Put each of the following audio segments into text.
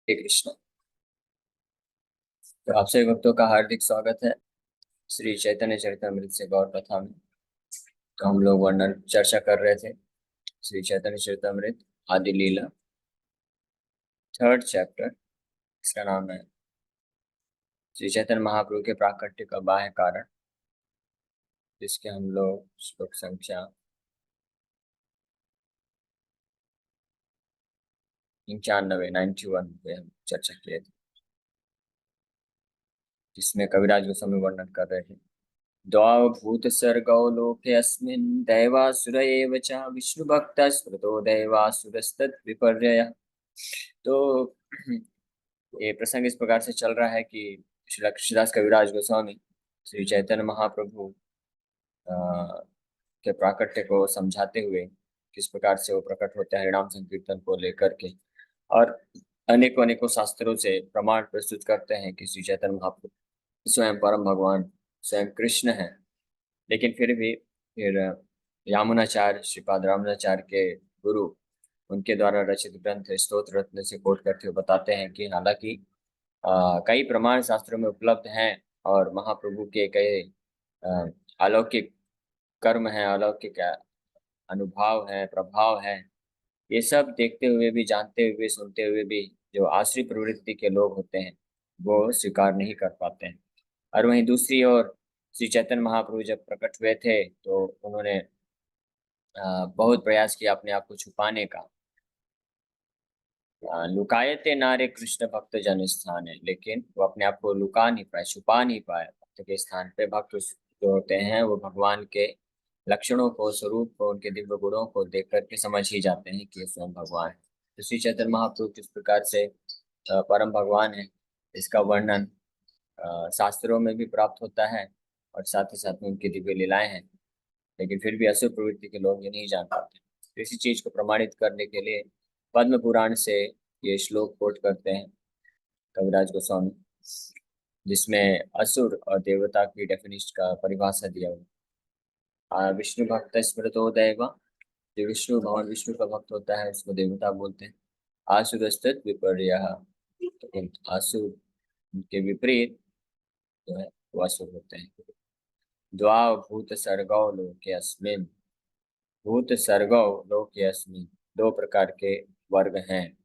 हरे कृष्ण। तो आप सभी भक्तों का हार्दिक स्वागत है श्री चैतन्य चरितमृत से गौर कथा में। तो हम लोग वर्णन चर्चा कर रहे थे श्री चैतन्य चरितमृत आदि लीला, थर्ड चैप्टर। इसका नाम है श्री चैतन्य महाप्रभु के प्राकट्य का बाह्य कारण, जिसके हम लोग श्लोक संख्या 91 पे हम चर्चा किए थे, जिसमें कविराज गोस्वामी वर्णन कर रहे थे। द्वाभूत सर्गौ लोकेऽस्मिन् दैवासुर एव च विष्णुभक्तः स्मृतो दैवासुरस्तद् विपर्ययः। तो ये प्रसंग इस प्रकार से चल रहा है कि श्री कृष्णदास कविराज गोस्वामी श्री चैतन्य महाप्रभु के प्राकट्य को समझाते हुए किस प्रकार से वो प्रकट होते हैं हरिनाम संकीर्तन को लेकर के, और अनेकों अनेकों शास्त्रों से प्रमाण प्रस्तुत करते हैं कि श्री चैतन्य महाप्रभु स्वयं परम भगवान स्वयं कृष्ण है। लेकिन फिर यामुनाचार्य श्रीपाद रामानुजाचार्य के गुरु उनके द्वारा रचित ग्रंथ स्तोत्र रत्न से कोट करते हुए बताते हैं कि हालांकि कई प्रमाण शास्त्रों में उपलब्ध हैं और महाप्रभु के कई अलौकिक कर्म हैं, अलौकिक अनुभव है, प्रभाव है। ये सब देखते हुए भी, जानते हुए, सुनते हुए भी जो आश्रित प्रवृत्ति के लोग होते हैं वो स्वीकार नहीं कर पाते हैं। और वहीं दूसरी ओर श्री चैतन्य महाप्रभु जब प्रकट हुए थे तो उन्होंने बहुत प्रयास किया अपने आप को छुपाने का। लुकायते नारे कृष्ण भक्त जन स्थान है, लेकिन वो अपने आप को लुका नहीं पाए, छुपा नहीं पाए। भक्त के स्थान पे भक्त जो होते हैं वो भगवान के लक्षणों को, स्वरूप को, उनके दिव्य गुणों को देख करके समझ ही जाते हैं कि ये स्वयं भगवान है। तो श्री चैतन्य महाप्रभु किस प्रकार से परम भगवान है, इसका वर्णन शास्त्रों में भी प्राप्त होता है और साथ ही साथ में उनकी दिव्य लीलाएं हैं। लेकिन फिर भी असुर प्रवृत्ति के लोग ये नहीं जान पाते। इसी चीज को प्रमाणित करने के लिए पद्म पुराण से ये श्लोक कोट करते हैं कविराज गोस्वामी, जिसमें असुर और देवता की डेफिनेशन का परिभाषा दिया हुआ। विष्णु भक्त स्मृतो दैव, जो विष्णु भगवान विष्णु का भक्त होता है उसको देवता बोलते हैं। आसुर स्थित विपर्य, तो आसुर के विपरीत जो है वो असुर होते हैं। द्वा भूत सर्गौ लोके अस्मिन्, भूत सर्गौ लोके अस्मिन्, दो प्रकार के वर्ग हैं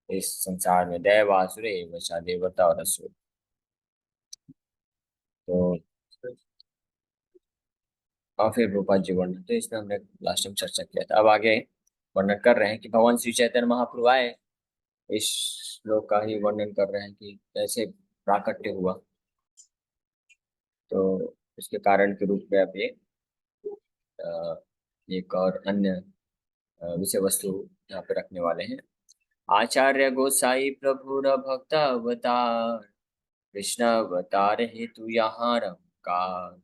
इस संसार में, दैव आसुर एवं च, देवता और असुर। तो और फिर रूपा जी वर्णन, तो इसमें हमने लास्ट टाइम चर्चा किया था। अब आगे वर्णन कर रहे हैं कि भगवान श्री चैतन्य महाप्रभु आए। इस श्लोक का ही वर्णन कर रहे हैं कि कैसे प्राकट्य हुआ। तो इसके कारण के रूप में अब ये एक और अन्य विषय वस्तु यहाँ पे रखने वाले हैं। आचार्य गोसाई प्रभुर भक्त अवतार, कृष्ण अवतार हेतु यहाँ रंकार।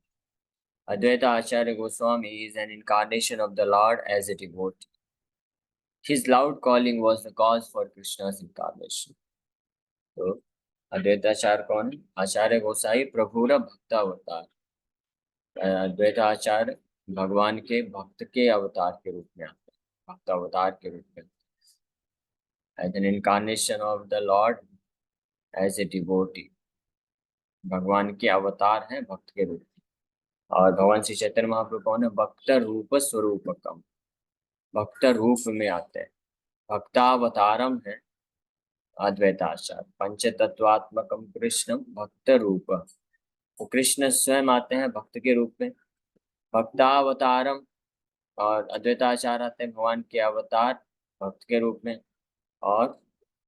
Advaita Acharya Goswami is an incarnation of the Lord as a devotee. His loud calling was the cause for Krishna's incarnation. तो अद्वैताचार्य कौन? आचार्य गोसाई प्रभुर भक्त अवतार। अद्वैताचार्य भगवान के भक्त के अवतार के रूप में आते हैं, भक्त अवतार के रूप में, as an incarnation of the lord as a devotee. भगवान के अवतार हैं भक्त के रूप में। और भगवान श्री चैतन्य महाप्रभु कौन है? भक्त रूप स्वरूपकम, भक्त रूप में आते हैं, भक्तावतारम है अद्वैताचार्य। पंचतत्वात्मकम कृष्णम भक्त रूप, वो कृष्ण स्वयं आते हैं भक्त के रूप में, भक्तावतारम। और अद्वैताचार्य आते हैं भगवान के अवतार भक्त के रूप में, और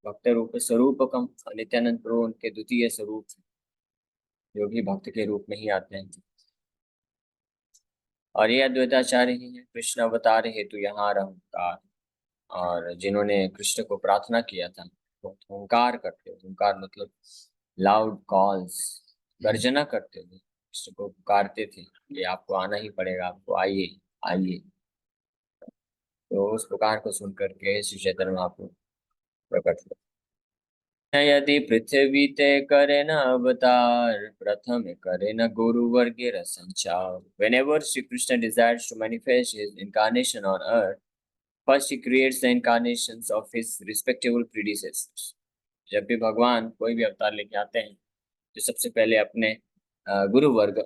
भक्त रूप स्वरूपकम, नित्यानंद प्रभु उनके द्वितीय स्वरूप जो भी भक्त के रूप में ही आते हैं। और ये अद्वैताचार्य ही है कृष्ण अवतार हेतु यहाँ रंकार, और जिन्होंने कृष्ण को प्रार्थना किया था वो हुंकार करते, हुंकार मतलब लाउड कॉल्स, गर्जना करते थे, कृष्ण को पुकारते थे कि आपको आना ही पड़ेगा, आपको आइए आइए। तो उस पुकार को सुन करके श्री चैतन्य महाप्रभु प्रकट हुए। यदि पृथ्वी ते करे न अवतार, प्रथम करे न गुरु वर्गे संचार। Whenever Sri Krishna desires to manifest his incarnation on earth, first he creates the incarnations of his respectable predecessors. जब भी भगवान कोई भी अवतार लेके आते हैं तो सबसे पहले अपने गुरु वर्ग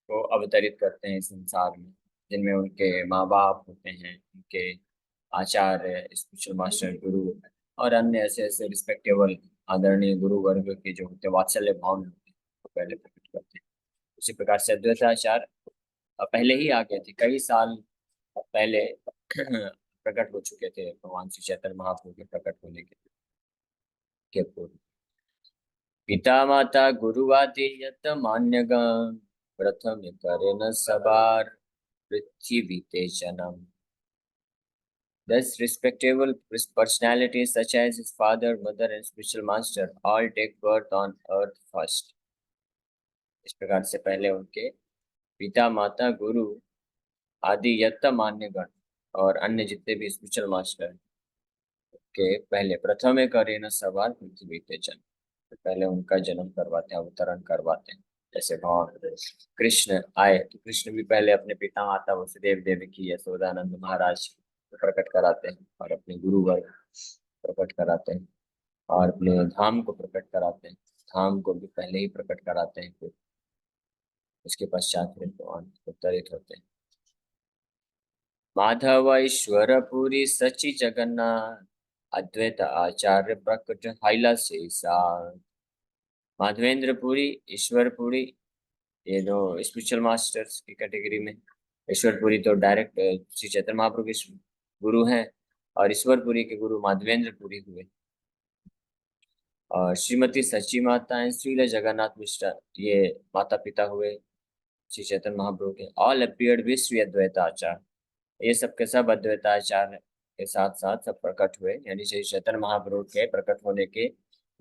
को अवतरित करते हैं इस संसार में, जिनमें उनके माँ बाप होते हैं, उनके आचार्य, स्पिरिचुअल मास्टर, गुरु और अन्य ऐसे ऐसे रिस्पेक्टेबल आदरणीय गुरु वर्ग के जो होते हैं, वात्सल्य भाव में होते हैं, वो पहले प्रकट करते हैं। उसी प्रकार से अद्वैताचार्य पहले ही आ गए थे, कई साल पहले प्रकट हो चुके थे भगवान श्री चैतन्य महाप्रभु के प्रकट होने के पूर्व। पिता माता गुरुवादि यत मान्यगण प्रथम करे न सबार पृथ्वी ते जन्म। Thus, respectable personalities such as his father, mother, and spiritual master all take birth on earth first. इस प्रकार से पहले उनके पिता, माता, गुरु आदि यत्त मान्यगण और अन्य जितने भी स्पिरिचुअल मास्टर के पहले प्रथम करे न सवार पृथ्वी पे जन्म, तो पहले उनका जन्म करवाते हैं, अवतरण करवाते हैं। जैसे भगवान कृष्ण आए तो कृष्ण भी पहले अपने पिता माता वसुदेव देवकी यशोदानंद महाराज को प्रकट कराते हैं और अपने गुरु वर्ग प्रकट कराते हैं और अपने धाम को प्रकट कराते हैं। धाम को भी पहले ही प्रकट कराते हैं, फिर उसके पश्चात फिर भगवान अवतरित होते हैं। माधव ईश्वर पुरी सची जगन्नाथ अद्वैत आचार्य प्रकट हाइला से माधवेंद्रपुरी, ईश्वरपुरी, ये दो स्पिरिचुअल मास्टर्स की कैटेगरी में। ईश्वरपुरी तो डायरेक्ट श्री चैतन्य महाप्रभु के गुरु हैं और ईश्वरपुरी के गुरु माधवेंद्रपुरी हुए। और श्रीमती सची माता एंड श्रील जगन्नाथ मिश्रा, ये माता पिता हुए श्री चैतन्य महाप्रभु के। All appeared with Shri Advaitacharya, ये सब के सब अद्वैताचार्य के साथ साथ सब प्रकट हुए, यानी श्री चैतन्य महाप्रभु के प्रकट होने के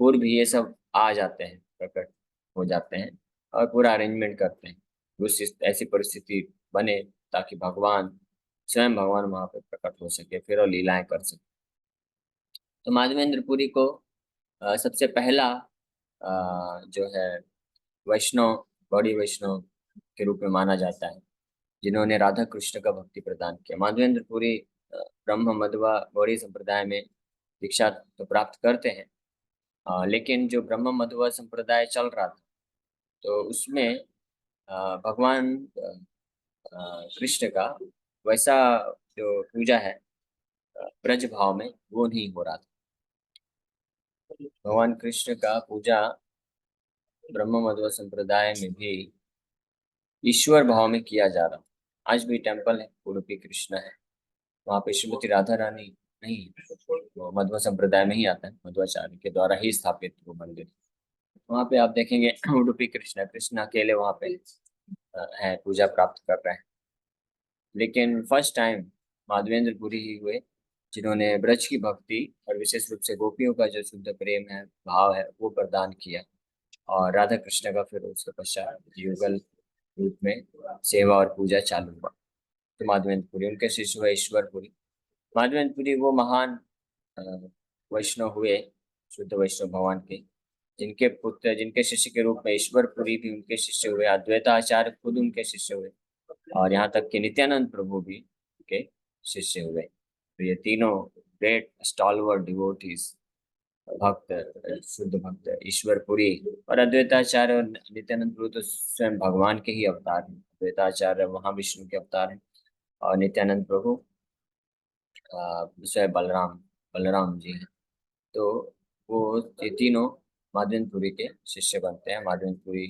पूर्व भी ये सब आ जाते हैं, प्रकट हो जाते हैं और पूरा अरेंजमेंट करते हैं। उस ऐसी परिस्थिति बने ताकि भगवान स्वयं भगवान वहां पर प्रकट हो सके, फिर वो लीलाएं कर सके। तो माधवेंद्रपुरी को सबसे पहला जो है वैष्णव, बड़ी वैष्णव के रूप में माना जाता है, जिन्होंने राधा कृष्ण का भक्ति प्रदान किया। माधवेंद्रपुरी ब्रह्म मध्वा गौड़ी संप्रदाय में दीक्षा तो प्राप्त करते हैं, लेकिन जो ब्रह्म मध्वा संप्रदाय चल रहा था तो उसमें भगवान कृष्ण का वैसा जो पूजा है ब्रज भाव में वो नहीं हो रहा था। भगवान कृष्ण का पूजा ब्रह्म मध्व संप्रदाय में भी ईश्वर भाव में किया जा रहा। आज भी टेम्पल है, उडुपी कृष्ण है, वहाँ पे श्रीमती राधा रानी नहीं, वो मध्व संप्रदाय में ही आता है, मध्वाचार्य के द्वारा ही स्थापित वो मंदिर। वहाँ पे आप देखेंगे उडुपी कृष्ण, कृष्ण अकेले वहाँ पे है, पूजा प्राप्त कर रहे हैं। लेकिन फर्स्ट टाइम माधवेंद्रपुरी ही हुए जिन्होंने ब्रज की भक्ति और विशेष रूप से गोपियों का जो शुद्ध प्रेम है, भाव है, वो प्रदान किया। और राधा कृष्ण का फिर उसके पश्चात युगल रूप में सेवा और पूजा चालू हुआ। तो माधवेंद्रपुरी, उनके शिष्य हुए ईश्वरपुरी। माधवेंद्रपुरी वो महान वैष्णव हुए, शुद्ध वैष्णव भगवान के, जिनके पुत्र, जिनके शिष्य के रूप में ईश्वरपुरी भी उनके शिष्य हुए, अद्वैताचार्य खुद उनके शिष्य हुए और यहाँ तक कि नित्यानंद प्रभु भी उनके शिष्य हुए। तो ये तीनों ग्रेट स्टॉलवर्ड डिवोटीज, भक्त, शुद्ध भक्त ईश्वरपुरी और अद्वैताचार्य और नित्यानंद प्रभु तो स्वयं भगवान के ही अवतार हैं। अद्वैताचार्य महाविष्णु के अवतार हैं और नित्यानंद प्रभु स्वयं बलराम बलराम जी हैं। तो वो ये तीनों माधवेंद्रपुरी के शिष्य बनते हैं। माधवेंद्रपुरी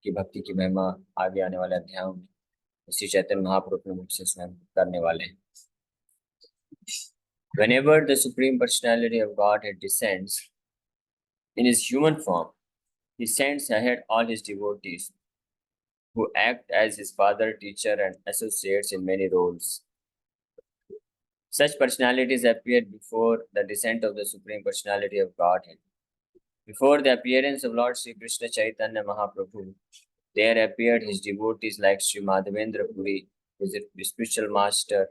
की भक्ति की महिमा आगे आने वाले अध्यायों में श्री चैतन्य महाप्रभु में मुझसे स्वयं करने वाले हैं। Whenever the Supreme Personality of Godhead descends in his human form, he sends ahead all his devotees who act as his father, teacher, and associates in many roles. Such personalities appeared before the descent of the Supreme Personality of Godhead. Before the appearance of Lord Sri Krishna Chaitanya Mahaprabhu, there appeared his devotees like Sri Madhavendra Puri, his spiritual master,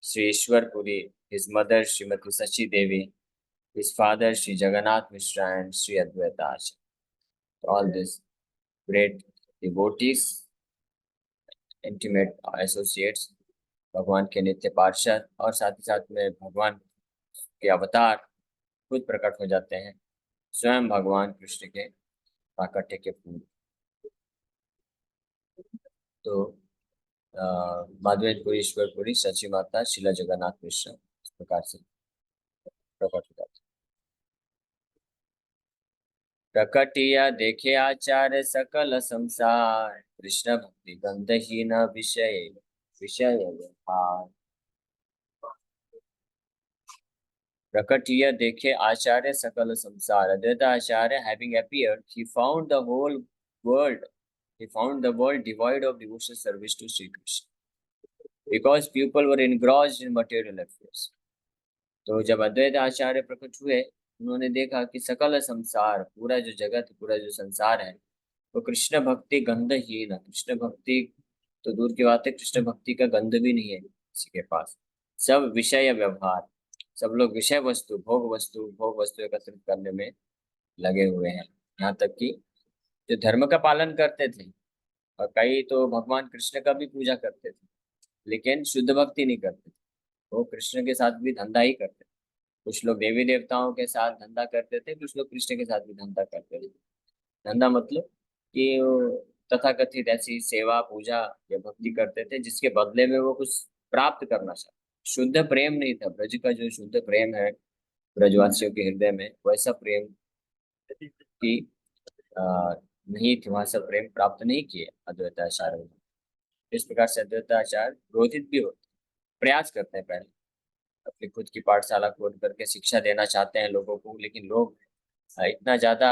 Sri Ishwar Puri, his mother Srimati Sachi Devi, his father Sri Jagannath Mishra, and Sri Advaita Acharya. All these great devotees, intimate associates, भगवान के नित्य पार्षद और साथ ही साथ में भगवान के अवतार खुद प्रकट हो जाते हैं स्वयं भगवान कृष्ण के प्राकट्य के पूर्व। तो माधवेंद्रपुरी ईश्वरपुरी सची माता शिला जगन्नाथ कृष्ण इस प्रकार से प्रकट हो जाते। प्रकटिया देखे आचार्य सकल संसार, कृष्ण भक्ति गंधहीन विषय विषय व्यवहार। प्रकटिया देखे आचार्य सकल संसार, अद्वैत आचार्य having appeared, he found the whole world, he found the world devoid of devotional service to Sri Krishna, because people were engrossed in material affairs. तो जब अद्वैत आचार्य प्रकट हुए, उन्होंने देखा कि सकल संसार, पूरा जो जगत, पूरा जो संसार है, वो कृष्ण भक्ति गंधहीन है। कृष्ण भक्ति तो दूर की बात है, कृष्ण भक्ति का गंध भी नहीं है किसी के पास। सब विषय व्यवहार, सब लोग विषय वस्तु, भोग वस्तु एकत्रित करने में लगे हुए हैं। यहाँ तक कि जो धर्म का पालन करते थे, और कई तो भगवान कृष्ण का भी पूजा करते थे, लेकिन शुद्ध भक्ति नहीं करते थे। वो कृष्ण के साथ भी धंधा ही करते थे। कुछ लोग देवी देवताओं के साथ धंधा करते थे, कुछ लोग कृष्ण के साथ भी धंधा करते थे। धंधा मतलब कि वो तथाकथित ऐसी सेवा पूजा या भक्ति करते थे जिसके बदले में वो कुछ प्राप्त करना चाहते। शुद्ध प्रेम नहीं था। ब्रज का जो शुद्ध प्रेम है ब्रजवासियों के हृदय में, वैसा प्रेम की नहीं थी। वहां सब प्रेम प्राप्त नहीं किए अद्वैताचार्य ने। इस प्रकार से अद्वैताचार्य क्रोधित भी होते, प्रयास करते हैं पहले, अपनी खुद की पाठशाला खोल करके शिक्षा देना चाहते हैं लोगों को, लेकिन लोग इतना ज्यादा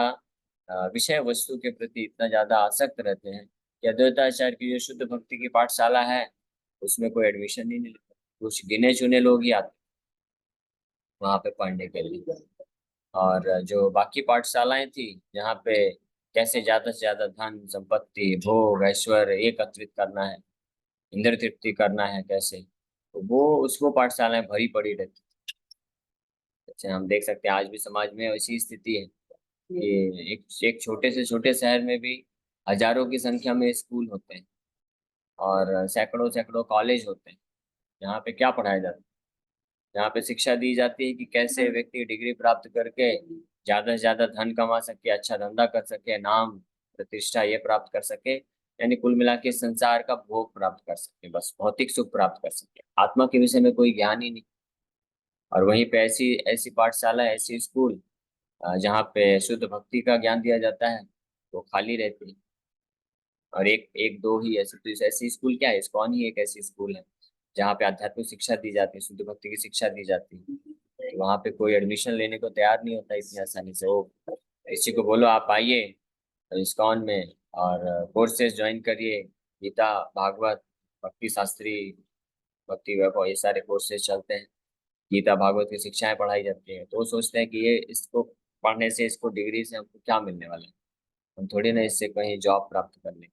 विषय वस्तु के प्रति इतना ज्यादा आसक्त रहते हैं कि अद्वैताचार्य की जो शुद्ध भक्ति की पाठशाला है उसमें कोई एडमिशन ही नहीं लेता। कुछ गिने चुने लोग ही आते वहां पे पढ़ने के लिए। और जो बाकी पाठशालाएं थी जहाँ पे कैसे ज्यादा से ज्यादा धन संपत्ति भोग ऐश्वर्य एकत्रित करना है, इंद्र तृप्ति करना है कैसे, तो वो उसको पाठशालाएं भरी पड़ी रहती। जैसे हम देख सकते हैं आज भी समाज में ऐसी स्थिति है कि एक छोटे से छोटे शहर में भी हजारों की संख्या में स्कूल होते हैं और सैकड़ों सैकड़ों कॉलेज होते हैं। यहाँ पे क्या पढ़ाया जाता है? यहाँ पे शिक्षा दी जाती है कि कैसे व्यक्ति डिग्री प्राप्त करके ज्यादा से ज्यादा धन कमा सके, अच्छा धंधा कर सके, नाम प्रतिष्ठा ये प्राप्त कर सके, यानी कुल मिला के संसार का भोग प्राप्त कर सके, बस भौतिक सुख प्राप्त कर सके। आत्मा के विषय में कोई ज्ञान ही नहीं। और वहीं पे ऐसी ऐसी पाठशाला, ऐसी स्कूल जहाँ पे शुद्ध भक्ति का ज्ञान दिया जाता है वो खाली रहती है। और एक एक दो ही ऐसे, तो ऐसी स्कूल क्या है, इस्कॉन ही एक ऐसी स्कूल है जहाँ पे आध्यात्मिक शिक्षा दी जाती है, शुद्ध भक्ति की शिक्षा दी जाती है। तो वहाँ पे कोई एडमिशन लेने को तैयार नहीं होता इतनी आसानी से। वो किसी को बोलो आप आइए इस्कॉन में और कोर्सेज ज्वाइन करिए, गीता भागवत भक्ति शास्त्री भक्ति वैभव ये सारे कोर्सेज चलते हैं, गीता भागवत की शिक्षाएं पढ़ाई जाती हैं। तो वो सोचते हैं कि ये इसको पढ़ने से, इसको डिग्री से हमको क्या मिलने वाला है, हम थोड़ी ना इससे कहीं जॉब प्राप्त कर लें।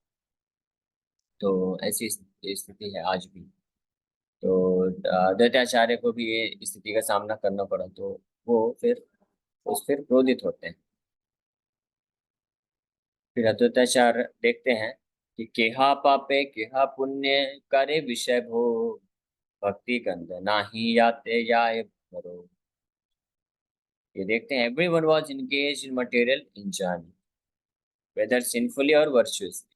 तो ऐसी स्थिति है आज भी। तो दैत्याचार्य को भी ये स्थिति का सामना करना पड़ा, तो वो फिर क्रोधित होते हैं। फिर अद्वैताचार्य देखते हैं कि केहा पापे केहा पुण्य करे विषय भोग, भक्ति गंध नाही याते जाए भरो। ये देखते हैं everyone was engaged in material enjoyment, whether sinfully or virtuously.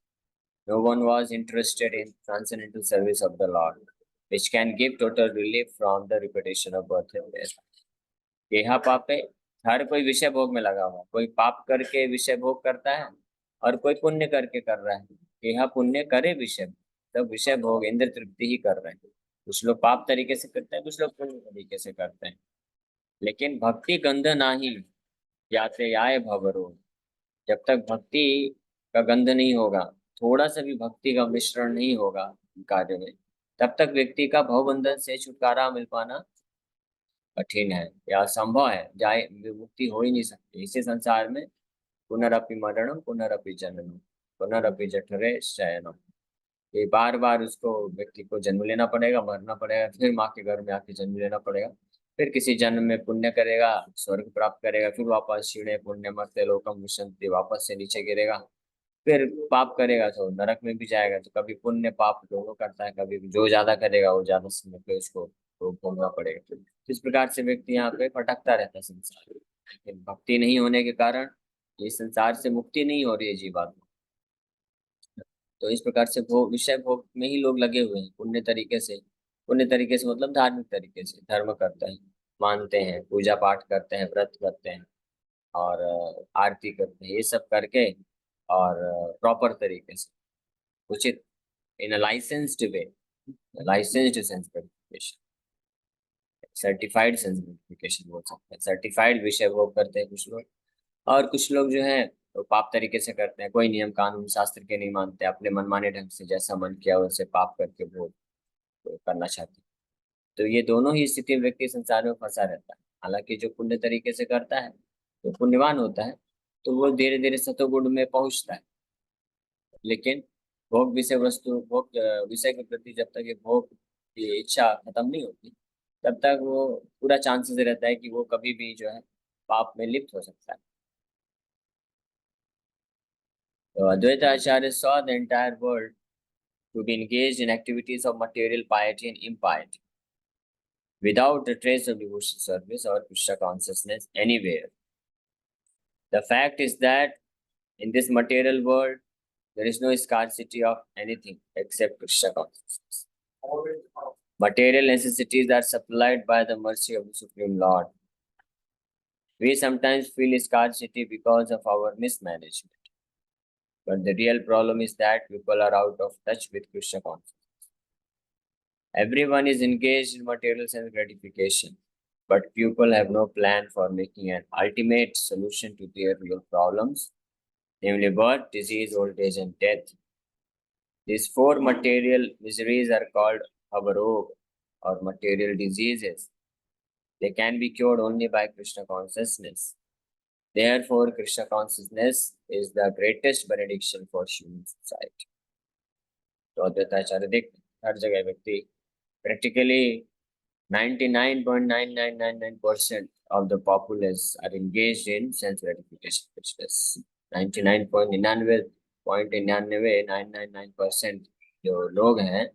No one was interested in transcendental service of the Lord, which can give total relief from the repetition of birth and death. केहा पापे, हर कोई विषय भोग में लगा हुआ, कोई पाप करके विषय भोग करता है और कोई पुण्य करके कर रहा है। केहा पुण्य करे विषय, तब विषय भोग इंद्र तृप्ति ही कर रहे हैं। कुछ लोग पाप तरीके से करते हैं, कुछ लोग पुण्य तरीके से करते हैं, लेकिन भक्ति गंध नाही याते याय भवरो। जब तक भक्ति का गंध नहीं होगा, थोड़ा सा भी भक्ति का मिश्रण नहीं होगा कार्य में, तब तक व्यक्ति का भवबंधन से छुटकारा मिल पाना कठिन है या असंभव है। जाए मुक्ति हो ही नहीं सकती इसी संसार में। पुनरअपि मरणम पुनरअपि जननम पुनरअपि जठरे शयनम। ये बार बार उसको व्यक्ति को जन्म लेना पड़ेगा, मरना पड़ेगा, फिर माँ के घर में आके जन्म लेना पड़ेगा, फिर किसी जन्म में पुण्य करेगा, स्वर्ग प्राप्त करेगा, फिर वापस क्षीणे पुण्य मर्त्य लोकम विशन्ति, वापस से नीचे गिरेगा, फिर पाप करेगा तो नरक में भी जाएगा। तो कभी पुण्य पाप दोनों करता है, कभी जो ज्यादा करेगा वो ज्यादा समय पे उसको तो भोगना पड़ेगा। तो इस प्रकार से व्यक्ति यहाँ पे भटकता रहता है संसार में। लेकिन भक्ति नहीं होने के कारण ये संसार से मुक्ति नहीं हो रही है जीवात्मा। तो इस प्रकार से भोग, विषय भोग में ही लोग लगे हुए हैं पुण्य तरीके से मतलब धार्मिक तरीके से धर्म करते हैं, मानते हैं, पूजा पाठ करते हैं, व्रत करते हैं और आरती करते हैं, ये सब करके और प्रॉपर तरीके से उचित in a licensed way, licensed sense gratification, certified sense gratification बोल सकते हैं। सर्टिफाइड विषय भोग करते हैं कुछ लोग, और कुछ लोग जो है वो पाप तरीके से करते हैं, कोई नियम कानून शास्त्र के नहीं मानते, अपने मनमाने ढंग से जैसा मन किया वैसे पाप करके वो करना चाहते हैं। तो ये दोनों ही स्थिति में व्यक्ति संसार में फंसा रहता है। हालांकि जो पुण्य तरीके से करता है तो पुण्यवान होता है, तो वो धीरे धीरे सतोगुण में पहुंचता है। लेकिन भोग विषय वस्तु भोग विषय के प्रति जब तक ये भोग की इच्छा खत्म नहीं होती, तब तक वो पूरा चांसेस रहता है कि वो कभी भी जो है पाप में लिप्त हो सकता है। तो अद्वैत आचार्य saw the entire world to be engaged in activities of material piety and impiety, without a trace of devotional service or Krishna consciousness anywhere. The fact is that in this material world, there is no scarcity of anything except Krishna consciousness. Material necessities are supplied by the mercy of the Supreme Lord. We sometimes feel scarcity because of our mismanagement. But the real problem is that people are out of touch with Krishna consciousness. Everyone is engaged in material sense gratification, but people have no plan for making an ultimate solution to their real problems, namely birth, disease, old age, and death. These four material miseries are called bhavarog, or material diseases. They can be cured only by Krishna consciousness. Therefore, Krishna consciousness is the greatest benediction for human society. तो अद्वैताचार्य देख हर जगह व्यक्ति practically 99.9999% of the populace are engaged in sense gratification business. 99.99.999% जो लोग हैं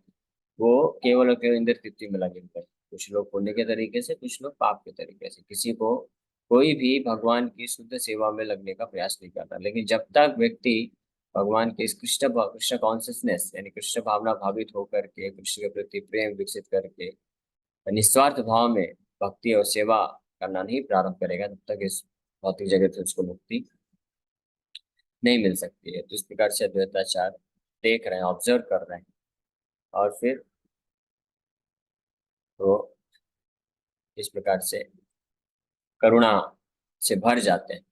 वो केवल और केवल इंद्र तृप्ति में लगे हुए हैं। कुछ लोग पुण्य के तरीके से, कुछ लोग पाप के तरीके से। किसी को कोई भी भगवान की शुद्ध सेवा में लगने का प्रयास नहीं करता। लेकिन जब तक व्यक्ति भगवान के इस कृष्ण कॉन्शियसनेस यानी कृष्ण भावना भावित होकर के कृष्ण के प्रति प्रेम विकसित करके निस्वार्थ भाव में भक्ति और सेवा करना नहीं प्रारंभ करेगा, तब तक इस भौतिक जगत से उसको मुक्ति नहीं मिल सकती है। तो इस प्रकार से अद्वैताचार्य देख रहे हैं, ऑब्जर्व कर रहे हैं, और फिर वो इस प्रकार से करुणा से भर जाते हैं।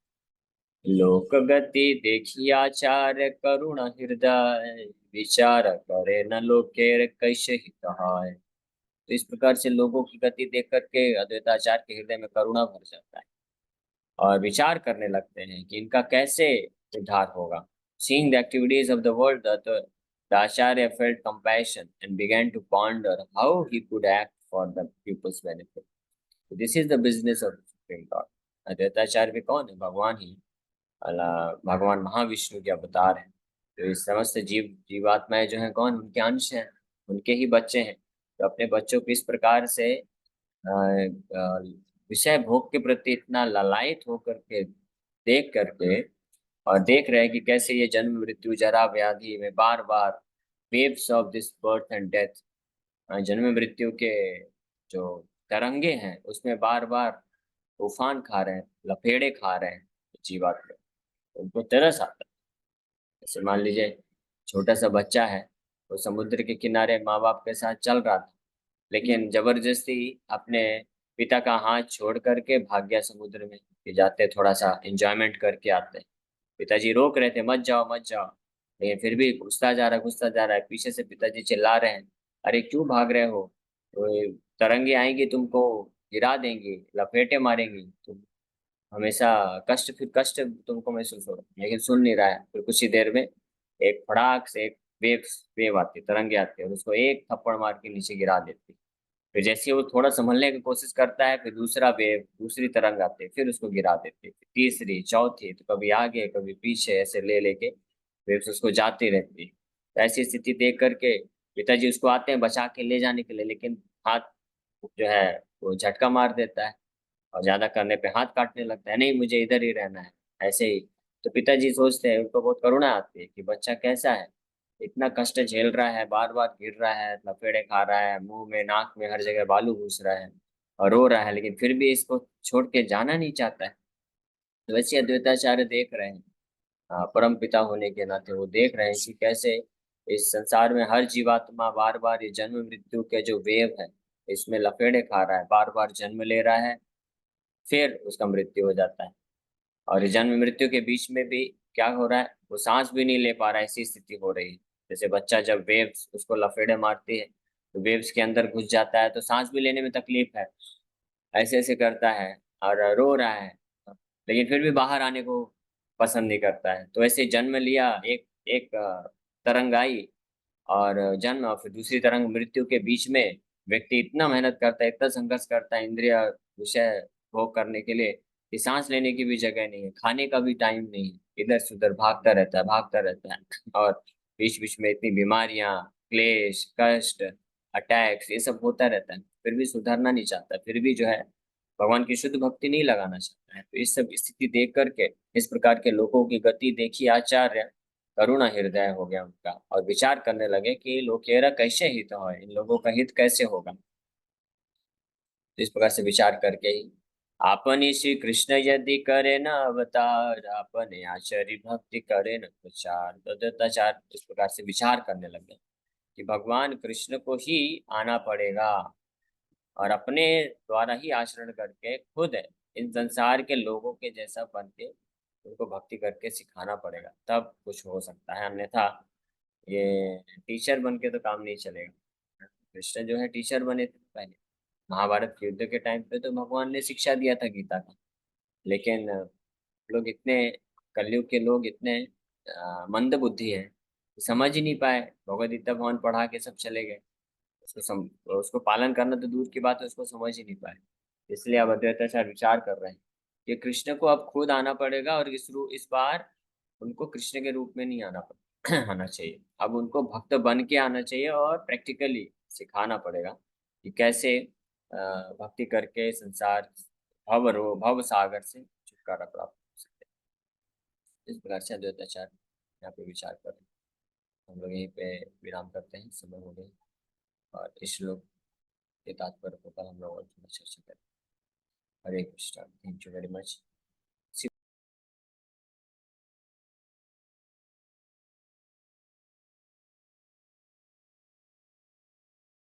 लोक गति देखी आचार्य करुण हृदय, विचार करे न लोकेर कैसे हित है। तो इस प्रकार से लोगों की गति देख करके अद्वैताचार्य के हृदय में करुणा भर जाता है और विचार करने लगते हैं कि इनका कैसे उद्धार होगा। Seeing the activities of the world, the Acharya felt compassion and began to ponder how he could act for the people's benefit. So this is the business of Supreme Lord. Advaitacharya भी कौन है? भगवान ही, भगवान महाविष्णु के अवतार हैं। तो इस समस्त जीवात्माएं जो हैं कौन? उनके अंश हैं, उनके ही बच्चे हैं। तो अपने बच्चों को इस प्रकार से विषय भोग के प्रति इतना ललायित होकर के देख करके और देख रहे हैं कि कैसे ये जन्म मृत्यु जरा व्याधि में बार बार waves of this birth and death, जन्म मृत्यु के जो तरंगे हैं उसमें बार बार उफान खा रहे हैं, लपेड़े खा रहे हैं जीवात्मा। उनको तरस आता है। जैसे मान लीजिए छोटा सा बच्चा है, वो समुद्र के किनारे माँ बाप के साथ चल रहा था, लेकिन जबरदस्ती अपने पिता का हाथ छोड़ करके भाग गया समुद्र में कि जाते थोड़ा सा एंजॉयमेंट करके आते हैं। पिताजी रोक रहे थे, मत जाओ मत जाओ, लेकिन फिर भी घुसता जा रहा है। पीछे से पिताजी चिल्ला रहे हैं, अरे क्यों भाग रहे हो, तो ये तरंगे आएंगी तुमको गिरा देंगी, लपेटे मारेंगी, तुम हमेशा कष्ट, फिर कष्ट तुमको महसूस होगा। लेकिन सुन नहीं रहा है। फिर कुछ ही देर में एक फड़ाक से एक वेव आती, तरंगे आती है और उसको एक थप्पड़ मार के नीचे गिरा देती। फिर जैसे ही वो थोड़ा संभलने की कोशिश करता है, फिर दूसरा वेव, दूसरी तरंग आती है, फिर उसको गिरा देती है। तीसरी, चौथी, तो कभी आगे कभी पीछे ऐसे ले लेके वेव्स उसको जाती रहती है। तो ऐसी स्थिति देख करके पिताजी उसको आते हैं बचा के ले जाने के लिए, लेकिन हाथ जो है वो झटका मार देता है और ज्यादा करने पे हाथ काटने लगता है, नहीं मुझे इधर ही रहना है, ऐसे ही। तो पिताजी सोचते हैं, उनको बहुत करुणा आती है कि बच्चा कैसा है, इतना कष्ट झेल रहा है, बार बार गिर रहा है, लफेड़े खा रहा है, मुंह में नाक में हर जगह बालू घुस रहा है और रो रहा है, लेकिन फिर भी इसको छोड़ के जाना नहीं चाहता है। तो वैसे अद्वैताचार्य देख रहे हैं, परम पिता होने के नाते वो देख रहे हैं कि कैसे इस संसार में हर जीवात्मा बार बार ये जन्म मृत्यु के जो वेव है इसमें लफेड़े खा रहा है, बार बार जन्म ले रहा है, फिर उसका मृत्यु हो जाता है। और ये जन्म मृत्यु के बीच में भी क्या हो रहा है, वो सांस भी नहीं ले पा रहा है, ऐसी स्थिति हो रही है। जैसे बच्चा जब वेव्स उसको लफेड़े मारती है तो वेव्स के अंदर घुस जाता है, तो सांस भी लेने में तकलीफ है, ऐसे ऐसे करता है और रो रहा है, लेकिन फिर भी बाहर आने को पसंद नहीं करता है। तो ऐसे जन्म लिया, एक एक तरंग आई और जन्म, और फिर दूसरी तरंग मृत्यु के बीच में व्यक्ति इतना मेहनत करता है, इतना संघर्ष करता है इंद्रिय विषय भोग करने के लिए कि सांस लेने की भी जगह नहीं है, खाने का भी टाइम नहीं है, इधर से उधर भागता रहता है, भागता रहता है। और बीच बीच में इतनी बीमारियां, क्लेश, कष्ट, अटैक्स, ये सब होता रहता है, फिर भी सुधरना नहीं चाहता, फिर भी जो है भगवान की शुद्ध भक्ति नहीं लगाना चाहता है। तो इस सब स्थिति देख करके, इस प्रकार के लोगों की गति देखी आचार्य करुणा हृदय हो गया उनका, और विचार करने लगे कि लोकेरा कैसे हित हो, इन लोगों का हित कैसे होगा। तो इस प्रकार से विचार करके ही आपन श्री कृष्ण यदि करे न अवतार, आपने आचार्य भक्ति करे न प्रचार, तो दत्ताचार्य इस प्रकार से विचार करने लगे कि भगवान कृष्ण को ही आना पड़ेगा और अपने द्वारा ही आचरण करके खुद इन संसार के लोगों के जैसा बन के उनको भक्ति करके सिखाना पड़ेगा, तब कुछ हो सकता है, अन्यथा ये टीचर बन के तो काम नहीं चलेगा। कृष्ण जो है टीचर बने थे पहले, महाभारत के युद्ध के टाइम पे तो भगवान ने शिक्षा दिया था गीता का, लेकिन लोग इतने, कलयुग के लोग इतने मंद बुद्धि हैं कि समझ ही नहीं पाए, भगवद गीता भगवान पढ़ा के सब चले गए, उसको पालन करना तो दूर की बात है, उसको समझ ही नहीं पाए। इसलिए अब अद्वैताचार्य विचार कर रहे हैं कि कृष्ण को अब खुद आना पड़ेगा, और इस बार उनको कृष्ण के रूप में नहीं आना चाहिए, अब उनको भक्त बन के आना चाहिए और प्रैक्टिकली सिखाना पड़ेगा कि कैसे भक्ति करके संसार भव सागर से छुटकारा प्राप्त हो सकते हैं। इस प्रकार से अद्वैताचार्य यहाँ पे विचार कर रहे हैं। हम लोग यहीं पे विराम करते हैं, समय हो गए, और इस श्लोक के तात्पर्य को कल हम लोग और थोड़ा चर्चा करें। Hare Krishna, thank you very much.